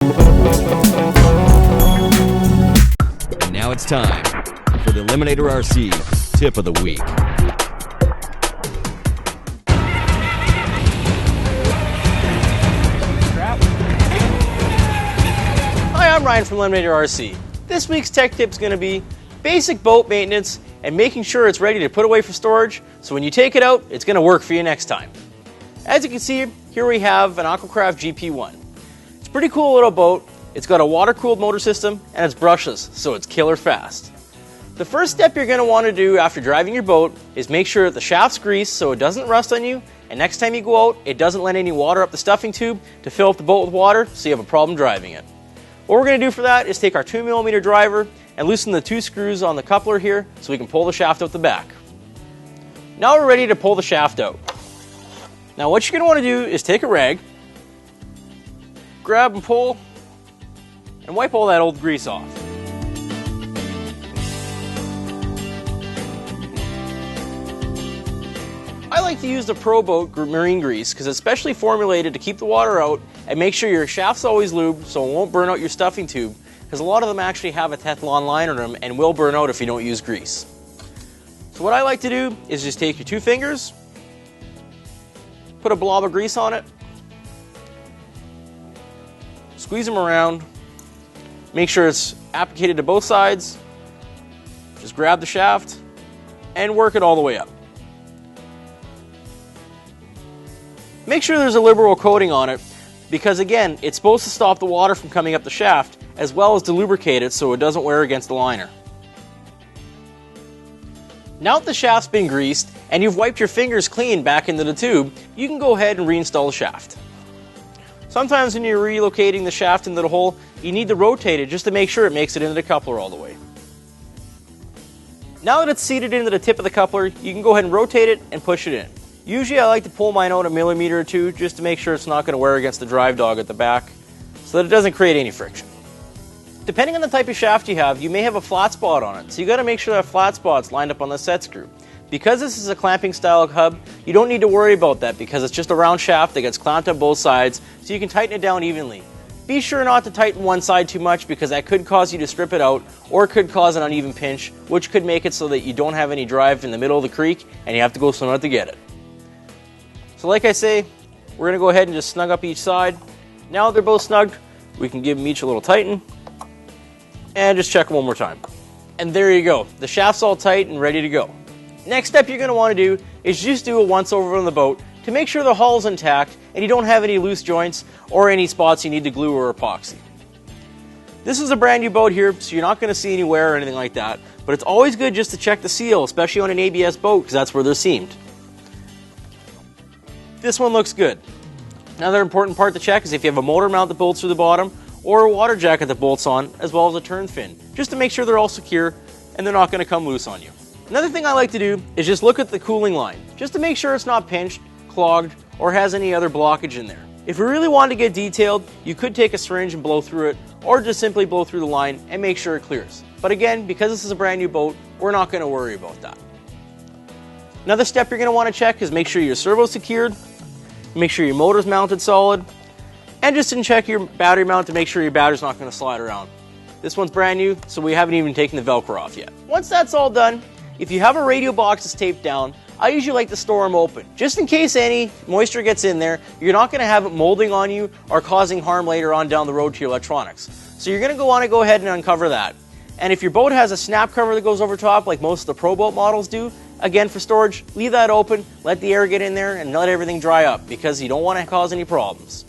And now it's time for the Eliminator RC Tip of the Week. Hi, I'm Ryan from Eliminator RC. This week's tech tip is going to be basic boat maintenance and making sure it's ready to put away for storage, so when you take it out, it's going to work for you next time. As you can see, here we have an Aquacraft GP1. It's a pretty cool little boat. It's got a water-cooled motor system and it's brushless, so it's killer fast. The first step you're going to want to do after driving your boat is make sure that the shaft's greased so it doesn't rust on you, and next time you go out, it doesn't let any water up the stuffing tube to fill up the boat with water so you have a problem driving it. What we're going to do for that is take our 2mm driver and loosen the 2 screws on the coupler here so we can pull the shaft out the back. Now we're ready to pull the shaft out. Now what you're going to want to do is take a rag, grab and pull, and wipe all that old grease off. I like to use the Pro Boat marine grease because it's specially formulated to keep the water out and make sure your shaft's always lubed so it won't burn out your stuffing tube, because a lot of them actually have a Teflon liner in them and will burn out if you don't use grease. So what I like to do is just take your 2 fingers, put a blob of grease on it, squeeze them around, make sure it's applicated to both sides, just grab the shaft and work it all the way up. Make sure there's a liberal coating on it because, again, it's supposed to stop the water from coming up the shaft as well as to lubricate it so it doesn't wear against the liner. Now that the shaft's been greased and you've wiped your fingers clean back into the tube, you can go ahead and reinstall the shaft. Sometimes when you're relocating the shaft into the hole, you need to rotate it just to make sure it makes it into the coupler all the way. Now that it's seated into the tip of the coupler, you can go ahead and rotate it and push it in. Usually I like to pull mine out a millimeter or 2 just to make sure it's not going to wear against the drive dog at the back so that it doesn't create any friction. Depending on the type of shaft you have, you may have a flat spot on it, so you got to make sure that flat spot's lined up on the set screw. Because this is a clamping style hub, you don't need to worry about that because it's just a round shaft that gets clamped on both sides, so you can tighten it down evenly. Be sure not to tighten one side too much because that could cause you to strip it out, or it could cause an uneven pinch, which could make it so that you don't have any drive in the middle of the creek and you have to go swim out to get it. So like I say, we're going to go ahead and just snug up each side. Now that they're both snugged, we can give them each a little tighten and just check them one more time. And there you go. The shaft's all tight and ready to go. Next step you're going to want to do is just do a once over on the boat to make sure the hull's intact and you don't have any loose joints or any spots you need to glue or epoxy. This is a brand new boat here, so you're not going to see any wear or anything like that, but it's always good just to check the seal, especially on an ABS boat because that's where they're seamed. This one looks good. Another important part to check is if you have a motor mount that bolts through the bottom or a water jacket that bolts on, as well as a turn fin, just to make sure they're all secure and they're not going to come loose on you. Another thing I like to do is just look at the cooling line, just to make sure it's not pinched, clogged, or has any other blockage in there. If you really wanted to get detailed, you could take a syringe and blow through it, or just simply blow through the line and make sure it clears. But again, because this is a brand new boat, we're not going to worry about that. Another step you're going to want to check is make sure your servo's secured, make sure your motor's mounted solid, and just check your battery mount to make sure your battery's not going to slide around. This one's brand new, so we haven't even taken the Velcro off yet. Once that's all done, if you have a radio box that's taped down, I usually like to store them open. Just in case any moisture gets in there, you're not going to have it molding on you or causing harm later on down the road to your electronics. So you're going to want to go ahead and uncover that. And if your boat has a snap cover that goes over top, like most of the Pro Boat models do, again for storage, leave that open, let the air get in there, and let everything dry up because you don't want to cause any problems.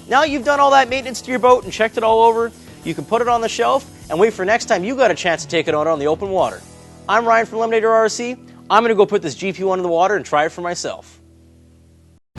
Now you've done all that maintenance to your boat and checked it all over, you can put it on the shelf and wait for next time you got a chance to take it out on the open water. I'm Ryan from Eliminator RC. I'm going to go put this GP1 in the water and try it for myself.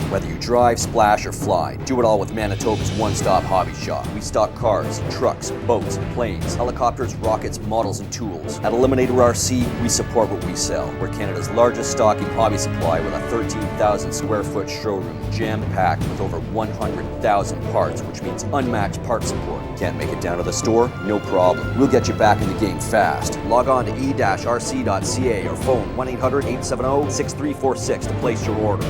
Whether you drive, splash, or fly, do it all with Manitoba's one-stop hobby shop. We stock cars, trucks, boats, planes, helicopters, rockets, models, and tools. At Eliminator RC, we support what we sell. We're Canada's largest stocking hobby supply with a 13,000 square foot showroom, jam-packed with over 100,000 parts, which means unmatched part support. Can't make it down to the store? No problem. We'll get you back in the game fast. Log on to e-rc.ca or phone 1-800-870-6346 to place your order.